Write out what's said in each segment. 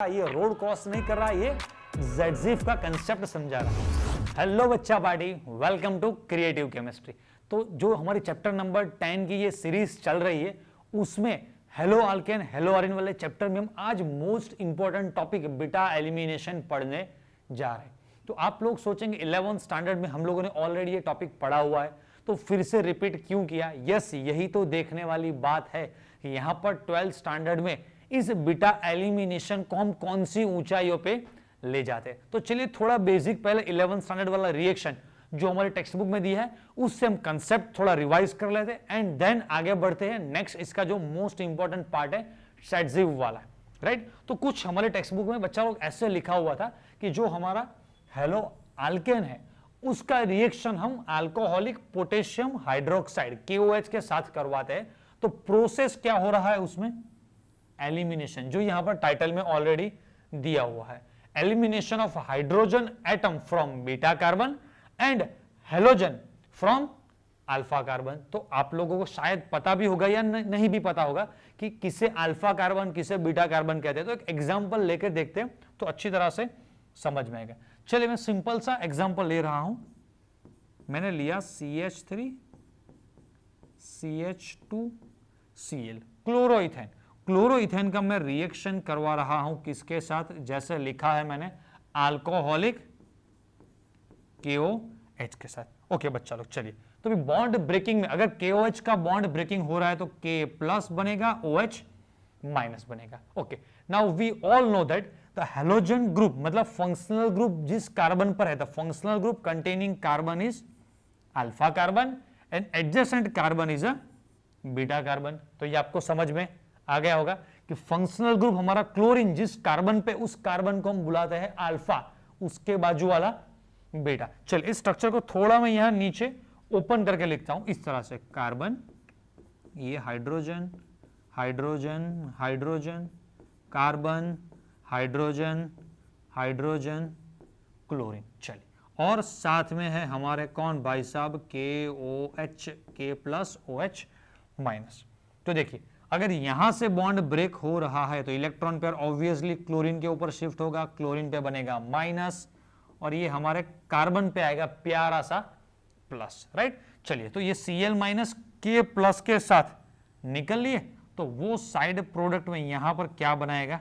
ये road cross नहीं कर रहा, ये ZZIF का कंसेप्ट समझा रहा है। हेलो बच्चा party, welcome to creative chemistry. तो जो हमारी चैप्टर नंबर 10 की ये सीरीज चल रही है, उसमें हेलो अल्केन हेलो अरीन वाले चैप्टर में हम आज most important topic beta elimination पढ़ने जा रहे हैं। तो आप लोग सोचेंगे 11th स्टैंडर्ड में हम लोगों ने ऑलरेडी ये टॉपिक पढ़ा हुआ है, तो फिर से रिपीट क्यों किया? यस, यही तो देखने वाली बात है कि यहां पर 12th स्टैंडर्ड में इस बीटा एलिमिनेशन को हम कौन सी ऊंचाइयों पे ले जाते हैं। तो चलिए थोड़ा बेसिक पहले 11th स्टैंडर्ड वाला रिएक्शन जो हमारे टेक्स्ट बुक में दिया है उससे हम कंसेप्ट थोड़ा रिवाइज कर लेते हैं एंड देन आगे बढ़ते हैं। नेक्स्ट इसका जो मोस्ट इंपॉर्टेंट पार्ट है ZZIF वाला, राइट। तो कुछ हमारे टेक्स्ट बुक में बच्चा लोग ऐसे लिखा हुआ था कि जो हमारा हेलो अल्केन है उसका रिएक्शन हम अल्कोहलिक पोटेशियम हाइड्रोक्साइड KOH के साथ करवाते हैं। तो प्रोसेस क्या हो रहा है उसमें? एलिमिनेशन, जो यहां पर टाइटल में ऑलरेडी दिया हुआ है, elimination of hydrogen atom from beta carbon and halogen from alpha carbon. तो आप लोगों को शायद पता भी होगा या नहीं भी पता होगा कि किसे अल्फा कार्बन किसे बीटा कार्बन कहते हैं। तो एक एग्जांपल लेकर देखते हैं तो अच्छी तरह से समझ में आएगा। चलिए मैं सिंपल सा एग्जांपल ले रहा हूं। मैंने लिया CH3 CH2 Cl chloroethane. Chloroethane का मैं रिएक्शन करवा रहा हूं किसके साथ? जैसे लिखा है मैंने, अल्कोहलिक KOH के साथ। ओके बच्चा लोग, चलिए तो बॉन्ड ब्रेकिंग में अगर KOH का बॉन्ड ब्रेकिंग हो रहा है तो K प्लस बनेगा, OH माइनस बनेगा। Okay, now we all know that the halogen group मतलब फंक्शनल ग्रुप जिस कार्बन पर है, the functional group containing carbon is alpha carbon and adjacent carbon is a beta carbon. तो ये आपको समझ में आ गया होगा कि फंक्शनल ग्रुप हमारा क्लोरीन जिस कार्बन पे, उस कार्बन को हम बुलाते हैं अल्फा, उसके बाजू वाला बीटा। चल इस स्ट्रक्चर को थोड़ा मैं यहां नीचे ओपन करके लिखता हूं इस तरह से, कार्बन, ये hydrogen hydrogen hydrogen, carbon hydrogen hydrogen, chlorine. चलिए और साथ में है हमारे कौन भाई साहब? KOH, K plus OH minus. तो देखिए अगर यहां से बॉन्ड ब्रेक हो रहा है तो इलेक्ट्रॉन पेयर ऑब्वियसली क्लोरीन के ऊपर शिफ्ट होगा, क्लोरीन पे बनेगा माइनस और ये हमारे कार्बन पे आएगा प्यारा सा प्लस, राइट। चलिए तो ये Cl माइनस K प्लस के साथ निकल लिए तो वो साइड प्रोडक्ट में यहां पर क्या बनाएगा?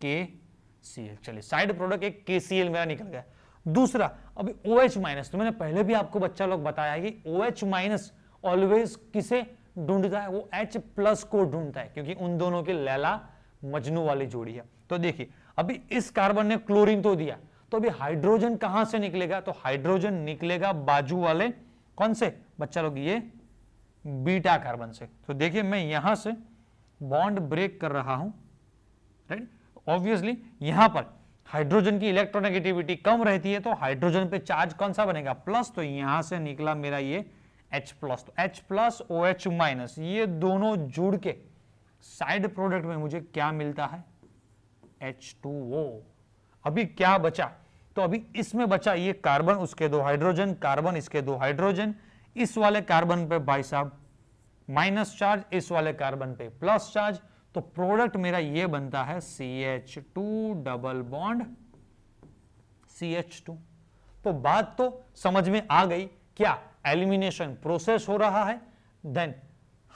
KCl। चलिए साइड प्रोडक्ट एक KCl मेरा निकल गया। दूसरा अभी OH माइनस, तो मैंने पहले भी आपको बच्चा लोग बताया कि OH माइनस ऑलवेज किसे ढूंढता है? वो H प्लस को ढूंढता है क्योंकि उन दोनों की लैला मजनू वाली जोड़ी है। तो देखिए अभी इस कार्बन ने क्लोरीन तो दिया, तो अभी हाइड्रोजन कहां से निकलेगा? तो हाइड्रोजन निकलेगा बाजू वाले कौन से बच्चा लोग? ये बीटा कार्बन से। तो देखिए मैं यहां से बॉन्ड ब्रेक कर रहा हूं, राइट। ऑब्वियसली यहां पर हाइड्रोजन की इलेक्ट्रोनेगेटिविटी कम रहती है तो हाइड्रोजन पे चार्ज कौन सा बनेगा? प्लस। तो यहां से निकला मेरा ये H प्लस, तो H प्लस OH माइनस, ये दोनों जुड़ के साइड प्रोडक्ट में मुझे क्या मिलता है? H2O। अभी क्या बचा? तो अभी इसमें बचा ये कार्बन, उसके दो हाइड्रोजन, कार्बन इसके दो हाइड्रोजन, इस वाले कार्बन पे भाई साहब माइनस चार्ज, इस वाले कार्बन पे प्लस चार्ज। तो प्रोडक्ट मेरा ये बनता है CH2 डबल बॉन्ड CH2। तो बात तो समझ में आ गई, क्या एलिमिनेशन प्रोसेस हो रहा है, then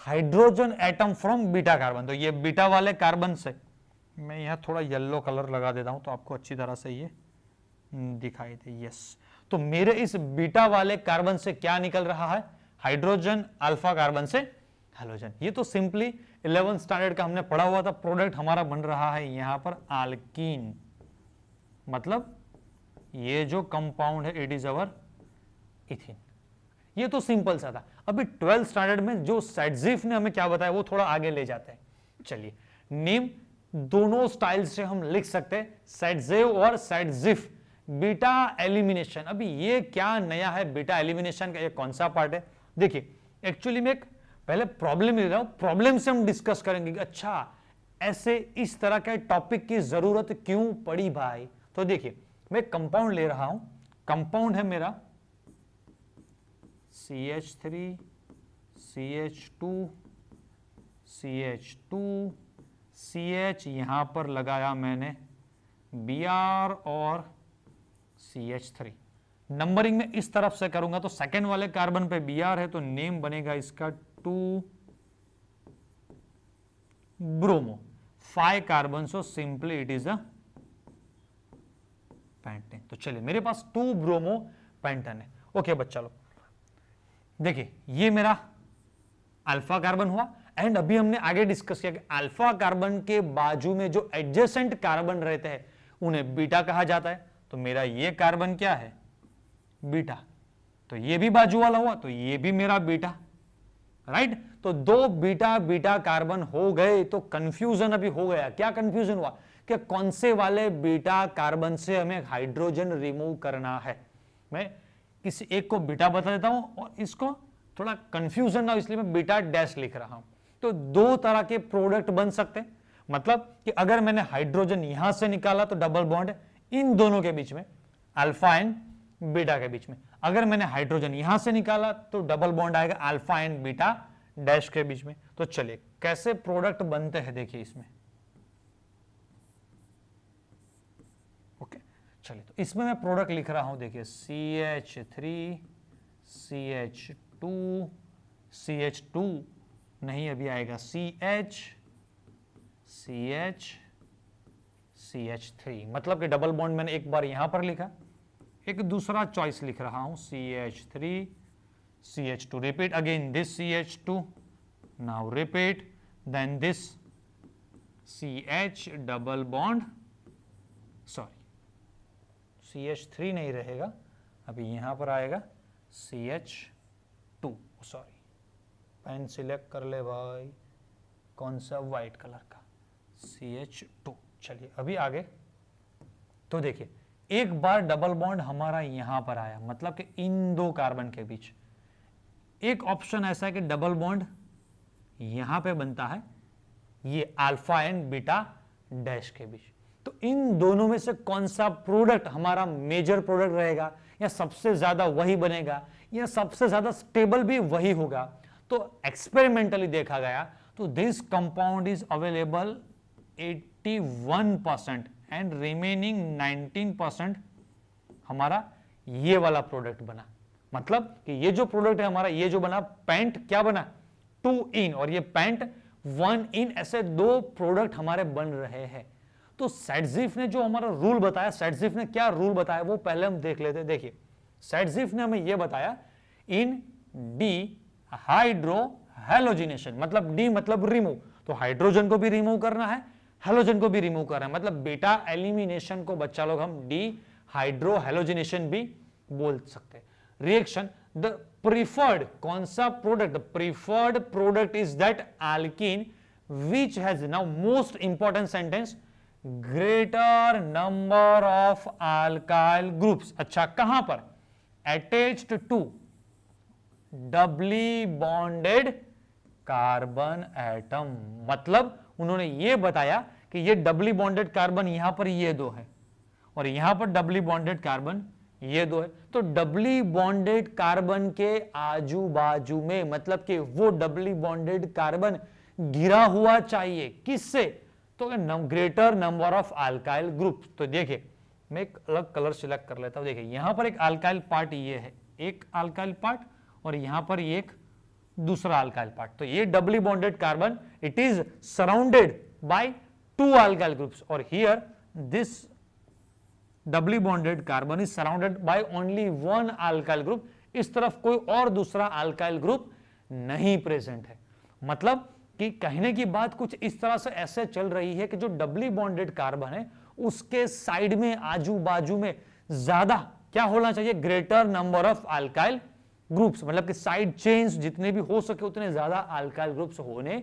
hydrogen atom from beta carbon. तो ये बीटा वाले कार्बन से मैं यहां थोड़ा येलो कलर लगा देता हूं तो आपको अच्छी तरह से ये दिखाई दे। यस, तो मेरे इस बीटा वाले कार्बन से क्या निकल रहा है? हाइड्रोजन अल्फा कार्बन से हेलोजन। ये तो सिंपली 11th स्टैंडर्ड का हमने पढ़ा हुआ था। प्रोडक्ट हमारा बन रहा है यहां पर अल्कीन, मतलब ये जो कंपाउंड है इट इज अवर इथीन। ये तो सिंपल सा था। अभी 12th स्टैंडर्ड में जो ZZIF ने हमें क्या बताया वो थोड़ा आगे ले जाते हैं। चलिए नेम दोनों स्टाइल से हम लिख सकते हैं, ZZIF और ZZIF बीटा एलिमिनेशन। अभी ये क्या नया है बीटा एलिमिनेशन का? ये कौन सा पार्ट है? देखिए एक्चुअली मैं एक पहले प्रॉब्लम ले रहा हूं, प्रॉब्लम से हम डिस्कस करेंगे कि अच्छा ऐसे इस तरह के टॉपिक की जरूरत क्यों पड़ी भाई। तो देखिए मैं कंपाउंड ले रहा हूं, कंपाउंड है मेरा CH3 CH2 CH2 CH यहां पर लगाया मैंने Br और CH3। नंबरिंग में इस तरफ से करूंगा तो सेकेंड वाले कार्बन पे Br है तो नेम बनेगा इसका 2 bromo 5 carbon, so simply it is a pentane. तो चलिए मेरे पास 2 ब्रोमो पेंटेन है। ओके बच्चा लोग देखिए ये मेरा अल्फा कार्बन हुआ एंड अभी हमने आगे डिस्कस किया कि अल्फा कार्बन के बाजू में जो एडजेसेंट कार्बन रहते हैं उन्हें बीटा कहा जाता है। तो मेरा ये कार्बन क्या है? बीटा। तो ये भी बाजू वाला हुआ तो ये भी मेरा बीटा, राइट। तो 2 बीटा बीटा कार्बन हो गए तो कंफ्यूजन अभी हो गया। क्या कंफ्यूजन हुआ कि कौन से वाले बीटा कार्बन से हमें हाइड्रोजन रिमूव करना है। मैं किसी एक को बीटा बता देता हूं और इसको थोड़ा कंफ्यूजन ना हो इसलिए मैं बीटा डैश लिख रहा हूं। तो 2 तरह के प्रोडक्ट बन सकते हैं, मतलब कि अगर मैंने हाइड्रोजन यहां से निकाला तो डबल बॉन्ड इन दोनों के बीच में, अल्फा एंड बीटा के बीच में। अगर मैंने हाइड्रोजन यहां से निकाला तो डबल बॉन्ड आएगा अल्फा एंड बीटा डैश के बीच में। तो चलिए कैसे प्रोडक्ट बनते हैं देखिए इसमें। ओके चलिए तो इसमें मैं प्रोडक्ट लिख रहा हूं देखिए CH3 CH2 CH2 नहीं अभी आएगा CH CH CH3, मतलब कि डबल बॉन्ड मैंने एक बार यहां पर लिखा, एक दूसरा चॉइस लिख रहा हूं CH3 CH2, repeat again this CH2, now repeat, then this CH double bond, sorry CH3 नहीं रहेगा, अभी यहां पर आएगा CH2, सॉरी पेन सिलेक्ट कर ले भाई, कौन सा व्हाइट कलर का, CH2। चलिए अभी आगे तो देखिए एक बार डबल बॉन्ड हमारा यहां पर आया, मतलब कि इन 2 कार्बन के बीच। एक ऑप्शन ऐसा है कि डबल बॉन्ड यहां पे बनता है ये अल्फा एंड बीटा डैश के बीच। तो इन दोनों में से कौन सा प्रोडक्ट हमारा मेजर प्रोडक्ट रहेगा, या सबसे ज्यादा वही बनेगा, या सबसे ज्यादा स्टेबल भी वही होगा। तो एक्सपेरिमेंटली देखा गया तो this compound is available 81% and remaining 19% हमारा ये वाला प्रोडक्ट बना। मतलब कि ये जो प्रोडक्ट है हमारा, ये जो बना पेंट, क्या बना 2 इन, और ये पेंट 1 इन, ऐसे 2 प्रोडक्ट हमारे बन रहे हैं। तो सैडजिफ ने जो हमारा रूल बताया, सैडजिफ ने क्या रूल बताया वो पहले हम देख लेते हैं। देखिए सैडजिफ ने हमें यह बताया इन डी हाइड्रो हैलोजिनेशन, मतलब डी मतलब रिमूव, तो हाइड्रोजन को भी रिमूव करना है, हैलोजन को भी रिमूव करना है, मतलब बीटा एलिमिनेशन को बच्चा लोग हम डी हाइड्रो हैलोजिनेशन भी बोल सकते हैं। रिएक्शन द प्रीफर्ड, कौन सा product, preferred product is that alkene which has, now most important sentence, greater number of alkyl groups. अच्छा कहां पर? Attached to doubly bonded carbon atom, मतलब उन्होंने ये बताया कि ये डबली बॉन्डेड कार्बन यहां पर ये 2 है और यहां पर डबली बॉन्डेड कार्बन ये 2 है। तो डबली बॉन्डेड कार्बन के आजू बाजू में, मतलब कि वो डबली बॉन्डेड कार्बन घिरा हुआ चाहिए किससे? तो greater number of alkyl group. तो देखिए मैं एक अलग कलर सिलेक्ट कर लेता हूं। देखिए यहां पर एक अल्काइल पार्ट ये है, एक अल्काइल पार्ट, और यहां पर ये एक दूसरा अल्काइल पार्ट। तो ये doubly bonded carbon it is surrounded by 2 alkyl groups, और here this doubly bonded carbon is surrounded by only 1 alkyl group. इस तरफ कोई और दूसरा अल्काइल ग्रुप नहीं प्रेजेंट है। मतलब कि कहने की बात कुछ इस तरह से ऐसे चल रही है कि जो डबली बॉन्डेड कार्बन है उसके साइड में आजू बाजू में ज्यादा क्या होना चाहिए? Greater number of alkyl groups, मतलब कि साइड चेन्स जितने भी हो सके उतने ज्यादा अल्काइल ग्रुप्स होने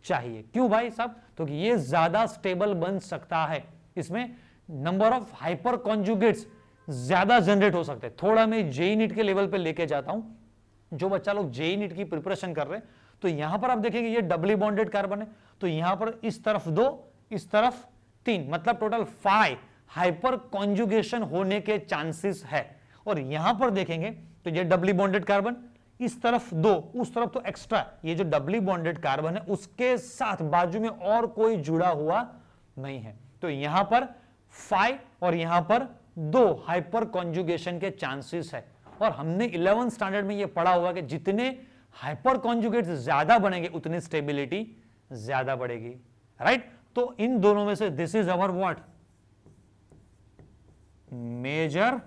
चाहिए। क्यों भाई साहब? तो कि ये ज्यादा स्टेबल बन सकता है, इसमें नंबर ऑफ हाइपर कॉन्जुगेट्स ज्यादा जनरेट हो सकते हैं। थोड़ा मैं जेई नीट के लेवल पे लेके जाता हूं, जो बच्चा लोग जेई नीट की प्रिपरेशन कर रहे हैं, तो यहां पर आप देखेंगे ये डबली बॉन्डेड कार्बन है, तो यहां पर इस तरफ 2, इस तरफ 3, मतलब टोटल 5 हाइपर कॉन्जुगेशन होने के चांसेस है। और यहां पर देखेंगे तो ये डबली बॉन्डेड कार्बन, इस तरफ 2, उस तरफ तो एक्स्ट्रा, ये जो डबली बॉन्डेड कार्बन है उसके साथ बाजू में और कोई जुड़ा हुआ नहीं है, तो यहां पर 5 और यहां पर 2 हाइपर कॉन्जुगेशन के चांसेस है। और हमने 11th स्टैंडर्ड में ये पढ़ा होगा कि जितने हाइपर कॉन्जुगेट ज्यादा बनेंगे उतनी स्टेबिलिटी ज्यादा बढ़ेगी, राइट। तो इन दोनों में से this is our what, major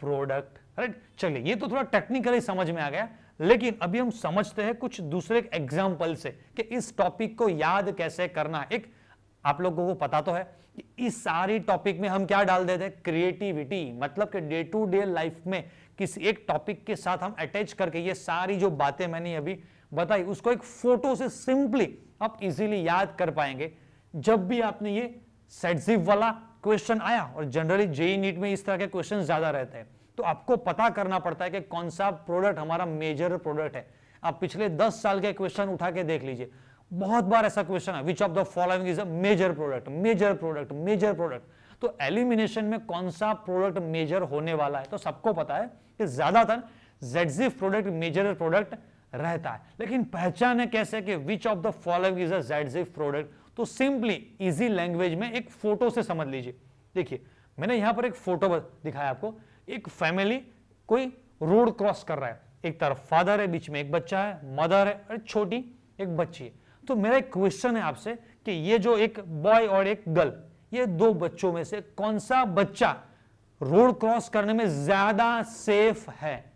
product, right. चलिए ये तो थोड़ा टेक्निकली समझ में आ गया, लेकिन अभी हम समझते हैं कुछ दूसरे एग्जाम्पल से कि इस टॉपिक को याद कैसे करना है। एक आप लोगों को पता तो है कि इस सारी टॉपिक में हम क्या डाल देते हैं, क्रिएटिविटी, मतलब कि डे टू डे लाइफ में किसी एक टॉपिक के साथ हम अटैच करके ये सारी जो बातें मैंने अभी बताई उसको एक फोटो से सिंपली आप इजीली याद कर पाएंगे। जब भी आपने ये सेटजिप वाला क्वेश्चन आया, और जनरली जेईई नीट में इस तरह के क्वेश्चन ज्यादा रहते हैं, तो आपको पता करना पड़ता है कि कौन सा प्रोडक्ट हमारा मेजर प्रोडक्ट है। आप पिछले 10 साल के क्वेश्चन उठा के देख लीजिए, बहुत बार ऐसा क्वेश्चन है, which of the following is a major product, major product, major product. तो एलिमिनेशन में कौन सा प्रोडक्ट मेजर होने वाला है, तो सबको पता है कि ज्यादातर ZZIF प्रोडक्ट मेजर प्रोडक्ट रहता है, लेकिन पहचाने कैसे कि विच of the following is a ZZIF product, तो सिंपली इजी लैंग्वेज में एक फोटो से समझ लीजिए। देखिए मैंने यहां पर एक फोटो दिखाया आपको, एक फैमिली कोई रोड क्रॉस कर रहा है, एक तरफ फादर है, बीच में एक बच्चा है, मदर है और छोटी एक बच्ची है। तो मेरा एक क्वेश्चन है आपसे कि ये जो एक बॉय और एक गर्ल, ये 2 बच्चों में से कौन सा बच्चा रोड क्रॉस करने में ज्यादा सेफ है।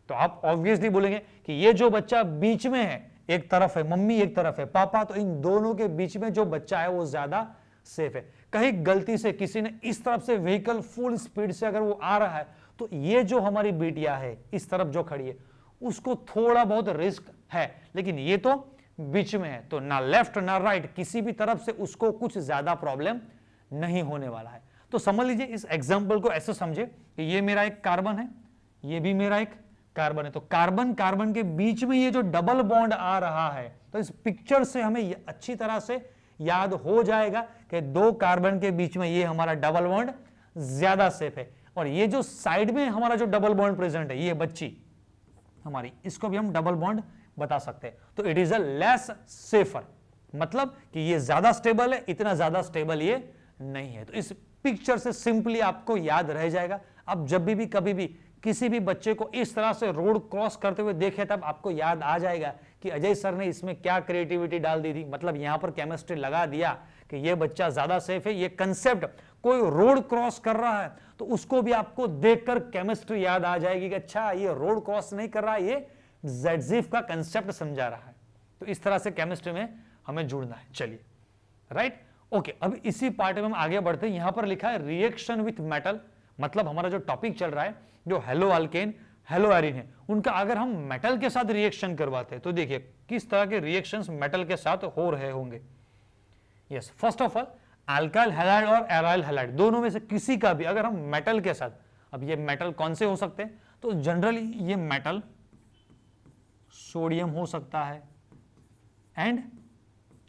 तो आप ऑब्वियसली बोलेंगे कि ये जो बच्चा बीच में है, एक तरफ है मम्मी एक तरफ है पापा, तो इन दोनों के बीच में जो बच्चा है वो ज्यादा सेफ है। कहीं गलती से किसी ने इस तरफ से व्हीकल फुल स्पीड से अगर वो आ रहा है, तो ये जो हमारी बेटियां है इस तरफ जो खड़ी है उसको थोड़ा बहुत रिस्क है, लेकिन ये तो बीच में है, तो ना लेफ्ट ना राइट किसी भी तरफ से उसको कुछ ज्यादा प्रॉब्लम नहीं होने वाला है। तो समझ लीजिए इस एग्जाम्पल को ऐसे समझे कि ये मेरा एक कार्बन है, ये भी मेरा एक कार्बन है, तो कार्बन कार्बन के बीच में ये जो डबल बॉन्ड आ रहा है, तो इस पिक्चर से हमें अच्छी तरह से याद हो जाएगा कि 2 कार्बन के बीच में ये हमारा डबल बॉन्ड ज्यादा सेफ है, और ये जो साइड में हमारा जो डबल बॉन्ड प्रेजेंट है, ये बच्ची हमारी, इसको भी हम डबल बॉन्ड बता सकते हैं। तो it is a less safer, मतलब कि ये ज्यादा स्टेबल है, इतना ज्यादा स्टेबल ये नहीं है। तो इस पिक्चर से सिंपली आपको याद रह जाएगा। अब जब भी कभी भी किसी भी बच्चे को इस तरह से रोड क्रॉस करते हुए देखे, तब आपको याद आ जाएगा कि अजय सर ने इसमें क्या क्रिएटिविटी डाल दी थी, मतलब यहां पर केमिस्ट्री लगा दिया कि ये बच्चा ज्यादा सेफ है। ये कंसेप्ट, कोई रोड क्रॉस कर रहा है तो उसको भी आपको देखकर केमिस्ट्री याद आ जाएगी कि अच्छा ये रोड क्रॉस नहीं कर रहा है, ये ZZIF का कंसेप्ट समझा रहा है। तो इस तरह से केमिस्ट्री में हमें जुड़ना है। चलिए राइट, ओके। अब इसी पार्ट में हम आगे बढ़ते हैं। यहां पर लिखा है रिएक्शन विथ मेटल, मतलब हमारा जो टॉपिक चल रहा है, जो हेलो अल्केन हेलो एरिन है, उनका अगर हम मेटल के साथ रिएक्शन करवाते हैं तो देखिए किस तरह के रिएक्शंस मेटल के साथ हो रहे होंगे। Yes, first of all alkyl halide और एराइल हैलाइड दोनों में से किसी का भी अगर हम मेटल के साथ, अब ये मेटल कौन से हो सकते हैं, तो जनरली ये मेटल सोडियम हो सकता है एंड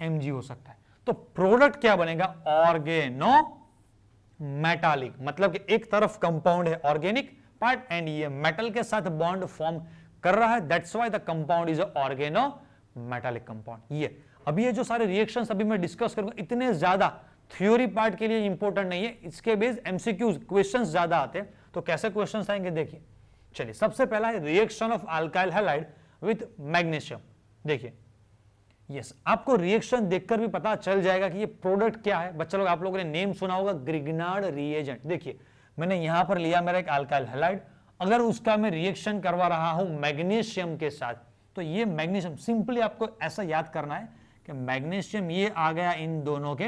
Mg हो सकता है। तो प्रोडक्ट क्या बनेगा, ऑर्गेनो मेटालिक, मतलब कि एक तरफ कंपाउंड है ऑर्गेनिक पार्ट एंड ये मेटल के साथ बॉन्ड फॉर्म कर रहा है, that's why the compound is organo metallic compound. ये अब ये जो सारे रिएक्शंस अभी मैं डिस्कस करूंगा इतने ज्यादा थ्योरी पार्ट के लिए इंपॉर्टेंट नहीं है, इसके बेस एमसीक्यूज क्वेश्चंस ज्यादा आते हैं। तो कैसे क्वेश्चंस आएंगे देखिए। चलिए सबसे पहला है reaction of alkyl halide with magnesium. देखिए यस, आपको रिएक्शन देखकर भी पता चल जाएगा कि ये प्रोडक्ट क्या है। बच्चा लोग आप लोगों ने नेम सुना होगा ग्रिग्नार्ड रिएजेंट। देखिए मैंने यहां पर लिया मेरा एक अल्काइल हैलाइड, अगर उसका मैं रिएक्शन करवा रहा हूं मैग्नीशियम के साथ, तो ये मैग्नीशियम सिंपली आपको ऐसा याद करना है कि मैग्नीशियम ये आ गया इन दोनों के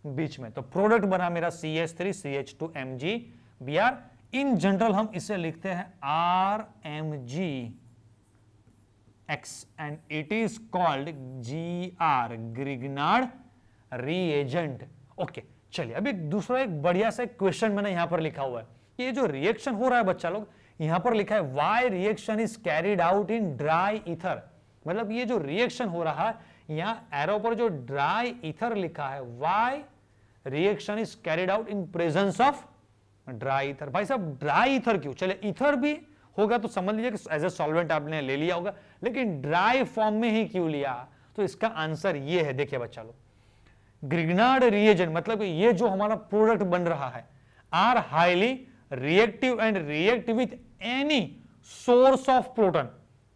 बीच में, तो प्रोडक्ट बना मेरा CH3CH2MgBr। इन जनरल हम इसे लिखते हैं RMgX and it is called GR, Grignard reagent. Okay चलिए अब एक दूसरा एक बढ़िया सा क्वेश्चन मैंने यहां पर लिखा हुआ है। ये जो रिएक्शन हो रहा है बच्चा लोग, यहां पर लिखा है why reaction is carried out in dry ether, मतलब ये जो रिएक्शन हो रहा है, यहां एरो पर जो ड्राई ईथर लिखा है, why reaction is carried out in presence of dry ether. भाई साहब ड्राई ईथर क्यों, चले ईथर भी होगा तो समझ लीजिए कि एज ए सॉल्वेंट आपने ले लिया होगा, लेकिन ड्राई फॉर्म में ही क्यों लिया? तो इसका आंसर ये है, देखिए बच्चा लोग, ग्रिग्नार्ड रिएजेंट मतलब ये जो हमारा प्रोडक्ट बन रहा है are highly reactive and react with any source of proton,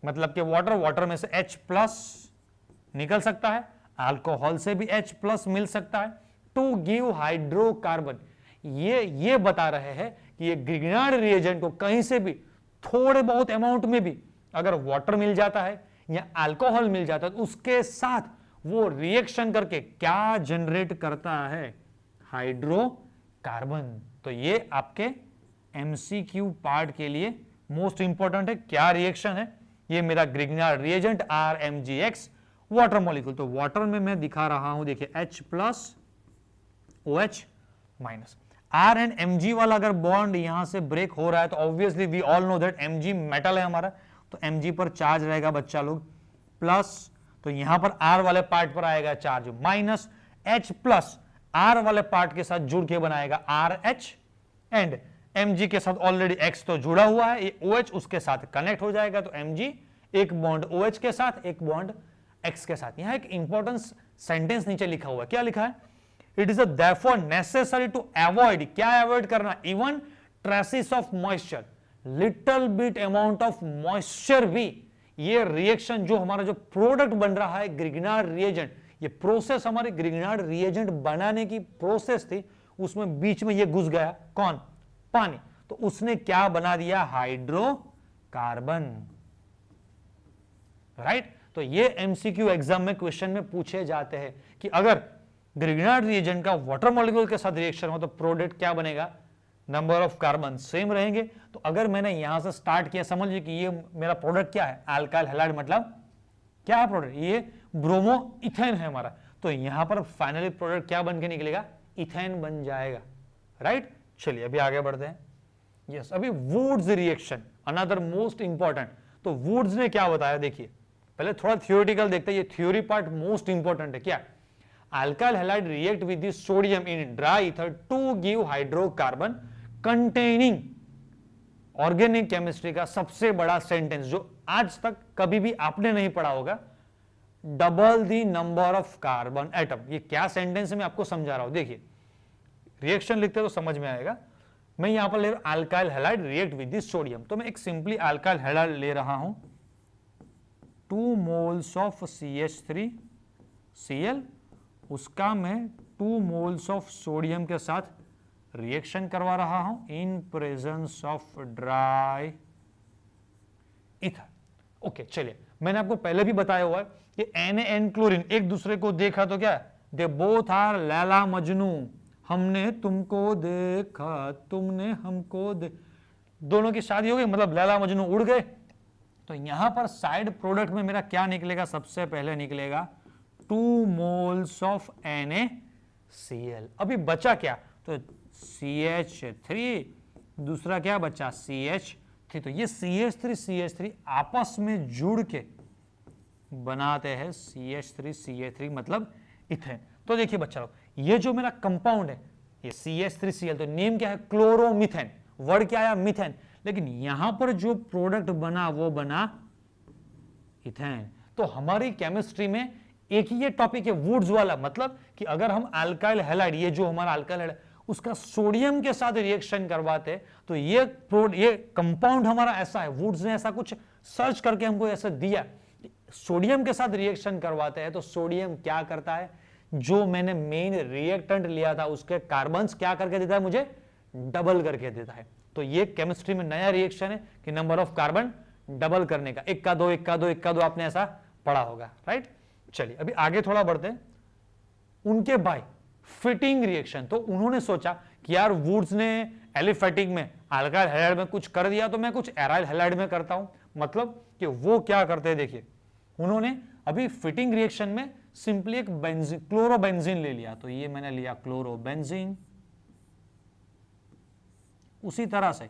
मतलब कि वाटर में से H+ निकल सकता है, अल्कोहल से भी H+ मिल सकता है, टू गिव हाइड्रोकार्बन। ये बता रहे हैं कि ये ग्रिग्नार्ड रिएजेंट को कहीं से भी थोड़े बहुत अमाउंट में भी अगर वाटर मिल जाता है या अल्कोहल मिल जाता है तो उसके साथ वो रिएक्शन करके क्या जनरेट करता है? हाइड्रोकार्बन। तो ये आपके MCQ पार्ट के लिए मोस्ट इंपॉर्टेंट है, क्या रिएक्शन है? ये मेरा Grignard reagent RMgX water molecule. तो वाटर में मैं दिखा रहा हूं, देखिए H+ OH-। R and Mg वाला अगर बॉन्ड यहां से ब्रेक हो रहा है तो obviously we all know that Mg metal है हमारा, तो Mg पर चार्ज रहेगा बच्चा लोग प्लस, तो यहां पर R वाले पार्ट पर आएगा चार्ज माइनस, H+ R वाले पार्ट के साथ जुड़ के बनाएगा RH एंड Mg के साथ ऑलरेडी X तो जुड़ा हुआ है, ये OH उसके साथ कनेक्ट हो जाएगा, तो Mg एक बॉन्ड OH के साथ, एक बॉन्ड X के साथ। यहां एक इंपॉर्टेंट सेंटेंस नीचे लिखा हुआ है, क्या लिखा है? It is therefore necessary to avoid, क्या अवॉइड करना? Even traces of moisture, little bit amount of moisture भी ये रिएक्शन जो हमारा जो प्रोडक्ट बन रहा है ग्रिग्नार्ड रिएजेंट, ये प्रोसेस हमारे ग्रिग्नार्ड रिएजेंट बनाने की प्रोसेस थी, उसमें बीच में ये घुस गया, कौन? पानी, तो उसने क्या बना दिया? हाइड्रोकार्बन। राइट? तो ये MCQ एग्जाम में क्वेश्चन में पूछे जाते हैं कि अगर ग्रिग्नार्ड रिएजेंट का वाटर मॉलिक्यूल के साथ रिएक्शन हो तो प्रोडक्ट क्या बनेगा? नंबर ऑफ कार्बन सेम रहेंगे। तो अगर मैंने यहां से स्टार्ट किया, समझ लीजिए कि ये मेरा प्रोडक्ट क्या है? अल्काइल हैलाइड, मतलब क्या है प्रोडक्ट? ये ब्रोमो इथेन है हमारा, तो यहां पर फाइनली प्रोडक्ट क्या बन के निकलेगा? इथेन बन जाएगा। राइट? चलिए अभी आगे बढ़ते हैं। यस, अभी Wurtz reaction another most important. तो वुड्स ने क्या बताया, देखिए पहले थोड़ा थियोरेटिकल देखते हैं, ये थ्योरी पार्ट मोस्ट इंपॉर्टेंट है। क्या? Alkyl halide react with the sodium in dry ether to give hydrocarbon containing. Organic chemistry का सबसे बड़ा सेंटेंस जो आज तक कभी भी आपने नहीं पढ़ा होगा, double the number of carbon atom. ये क्या सेंटेंस है मैं आपको समझा रहा हूं, देखिए रिएक्शन लिखते तो समझ में आएगा। मैं यहां पर ले alkyl halide react with the sodium, तो मैं एक सिंपली अल्काइल हैलाइड ले रहा हूं, 2 मोल्स ऑफ CH3Cl, उसका मैं 2 मोल्स ऑफ सोडियम के साथ रिएक्शन करवा रहा हूं in presence of dry ether. Okay, चलिए मैंने आपको पहले भी बताया हुआ है कि Na क्लोरीन एक दूसरे को देखा तो क्या? They both are Laila Majnu, हमने तुमको देखा तुमने हमको दोनों की शादी हो गई, मतलब लैला मजनू उड़ गए। तो यहां पर साइड प्रोडक्ट में मेरा क्या निकलेगा? सबसे पहले निकलेगा 2 मोल्स ऑफ NaCl। अभी बचा क्या? तो CH3, दूसरा क्या बचा? CH3। तो ये CH3 आपस में जुड़ के बनाते हैं CH3 मतलब इथेन। तो देखिए बच्चा लोग, ये जो मेरा कंपाउंड है ये CH3Cl, तो नेम क्या है? क्लोरोमीथेन। वर्ड क्या आया? मीथेन। लेकिन यहां पर जो प्रोडक्ट बना वो बना इथेन। तो हमारी केमिस्ट्री में एक ही ये टॉपिक है वुड्स वाला, मतलब कि अगर हम अल्काइल हैलाइड, ये जो हमारा अल्काइल हैलाइड उसका सोडियम के साथ रिएक्शन करवाते तो ये कंपाउंड हमारा ऐसा है, वुड्स ने ऐसा कुछ सर्च करके हमको ऐसा दिया, सोडियम के साथ रिएक्शन करवाते हैं तो सोडियम क्या करता है? जो मैंने मेन रिएक्टेंट लिया था उसके कार्बन्स क्या करके देता है? मुझे डबल करके देता है। तो ये केमिस्ट्री में नया रिएक्शन है कि नंबर ऑफ कार्बन डबल करने का, 1 का 2 1 का 2 1 का 2 आपने ऐसा पढ़ा होगा। राइट? चलिए अभी आगे थोड़ा बढ़ते हैं। उनके बाय फिटिंग रिएक्शन, तो उन्होंने सोचा कि यार वुड्स ने एलिफेटिक में अल्काइल हैलाइड में कुछ कर दिया तो मैं कुछ एराइल हैलाइड में करता हूं। मतलब कि वो क्या करते हैं, देखिए उन्होंने अभी फिटिंग रिएक्शन में सिंपली एक बेंजीन, क्लोरोबेंजीन ले लिया। तो ये मैंने लिया क्लोरोबेंजीन, उसी तरह से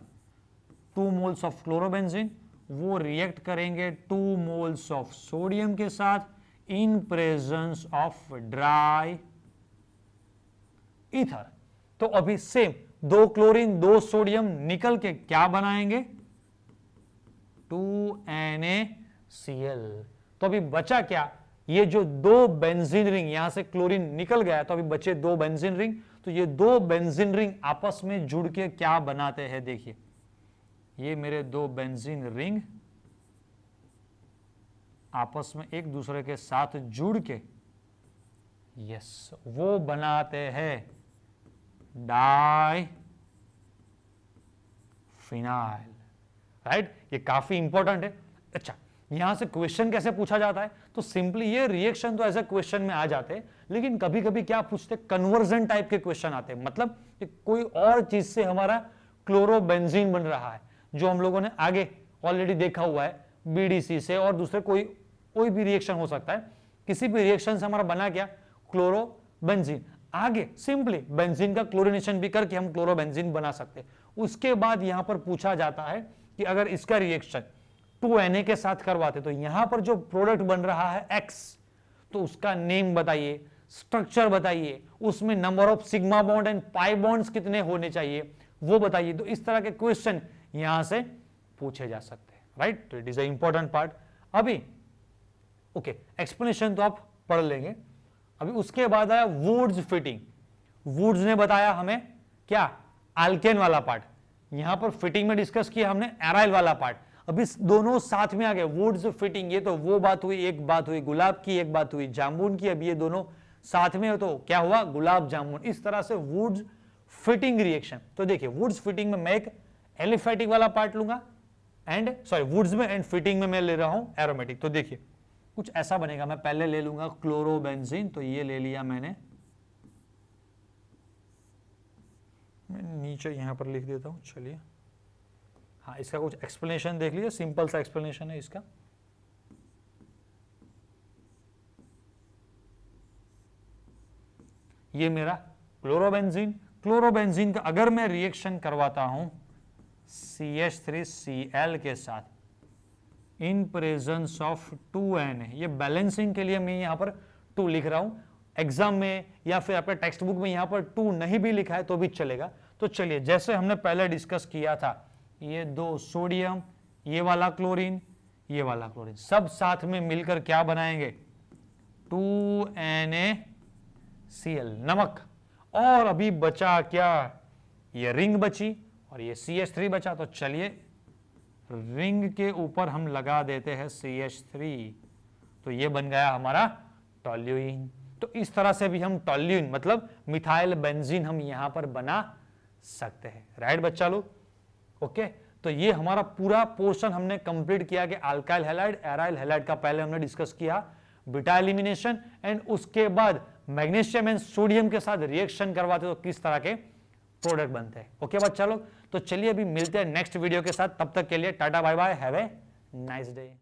2 मोल्स ऑफ क्लोरोबेंजीन वो रिएक्ट करेंगे 2 मोल्स ऑफ सोडियम के साथ in presence of dry ether. तो अभी सेम 2 क्लोरीन 2 सोडियम निकल के क्या बनाएंगे? 2NaCl। तो अभी बचा क्या, ये जो दो बेंजीन रिंग, यहां से क्लोरीन निकल गया तो अभी बचे दो बेंजीन रिंग। तो ये दो बेंजीन रिंग आपस में जुड़ के क्या बनाते हैं, देखिए ये मेरे दो बेंजीन रिंग आपस में एक दूसरे के साथ जुड़ के यस वो बनाते हैं डाई फिनाइल, राइट। ये काफी इंपॉर्टेंट है। अच्छा, यहां से क्वेश्चन कैसे पूछा जाता है, तो सिंपली ये रिएक्शन तो ऐसे क्वेश्चन में आ जाते हैं, लेकिन कभी कभी क्या पूछते हैं, कन्वर्जन टाइप के क्वेश्चन आते हैं। मतलब कि कोई और चीज से हमारा क्लोरोबेंजीन बन रहा है, जो हम लोगों ने आगे ऑलरेडी देखा हुआ है, बीडीसी से और दूसरे कोई भी रिएक्शन हो सकता है। किसी भी रिएक्शन से हमारा बना क्या, क्लोरोबेंजीन। आगे सिंपली बेंजीन का क्लोरीनेशन भी करके हम क्लोरोबेंजीन बना सकते हैं। उसके बाद यहां पर पूछा जाता है कि अगर इसका रिएक्शन 2Na के साथ करवाते तो यहां पर जो प्रोडक्ट बन रहा है X, तो उसका नेम बताइए, स्ट्रक्चर बताइए, उसमें number of sigma bond and pi bonds कितने होने चाहिए वो बताइए। तो इस तरह के क्वेश्चन यहां से पूछे जा सकते हैं, राइट। तो it is a important part. अभी ओके, एक्सप्लेनेशन तो आप पढ़ लेंगे। अभी उसके बाद आया वुड्स फिटिंग। वुड्स ने बताया हमें क्या, अल्केन वाला पार्ट। यहां पर फिटिंग में डिस्कस किया हमने एराइल वाला पार्ट। अभी दोनों साथ में आ गए, वुड्स फिटिंग। ये तो वो बात हुई, एक बात हुई गुलाब की, एक बात हुई जामुन की। अब ये दोनों साथ में हो तो क्या हुआ, गुलाब जामुन। इस तरह से वुड्स फिटिंग रिएक्शन। तो देखिए वुड्स फिटिंग में मैं एक एलिफेटिक वाला पार्ट लूंगा एंड वुड्स में, एंड फिटिंग में मैं ले रहा हूं एरोमेटिक। तो देखिए कुछ ऐसा बनेगा। मैं पहले ले लूंगा क्लोरोबेंजीन, तो ये ले लिया मैंने, मैं नीचे यहां पर लिख देता हूं। चलिए, हाँ, इसका कुछ एक्सप्लेनेशन देख लीजिए, सिंपल सा एक्सप्लेनेशन है इसका। ये मेरा क्लोरोबेंजीन। क्लोरोबेंजीन का अगर मैं रिएक्शन करवाता हूं CH3Cl के साथ इन प्रेजेंस ऑफ 2Na, ये बैलेंसिंग के लिए मैं यहां पर 2 लिख रहा हूं। एग्जाम में या फिर आपके टेक्स्ट बुक में यहां पर 2 नहीं भी लिखा है तो भी चलेगा। तो चलिए, जैसे हमने पहले डिस्कस किया था, ये दो सोडियम, ये वाला क्लोरीन, ये वाला क्लोरीन, सब साथ में मिलकर क्या बनाएंगे, 2NaCl, नमक। और अभी बचा क्या, ये रिंग बची और ये CH3 बचा। तो चलिए रिंग के ऊपर हम लगा देते हैं CH3, तो ये बन गया हमारा टोल्यूइन। तो इस तरह से भी हम टोल्यूइन मतलब मिथाइल बेंजीन हम यहां पर बना सकते हैं, राइट बच्चा लोग। ओके, तो ये हमारा पूरा पोर्शन हमने कंप्लीट किया कि अल्काइल हैलाइड, एराइल हैलाइड का पहले हमने डिस्कस किया, बीटा एलिमिनेशन, एंड उसके बाद मैग्नीशियम एंड सोडियम के साथ रिएक्शन करवाते तो किस तरह के प्रोडक्ट बनते हैं। ओके बच्चा लोग, तो चलिए अभी मिलते हैं नेक्स्ट वीडियो के साथ। तब तक के लिए tata bye bye, have a nice day.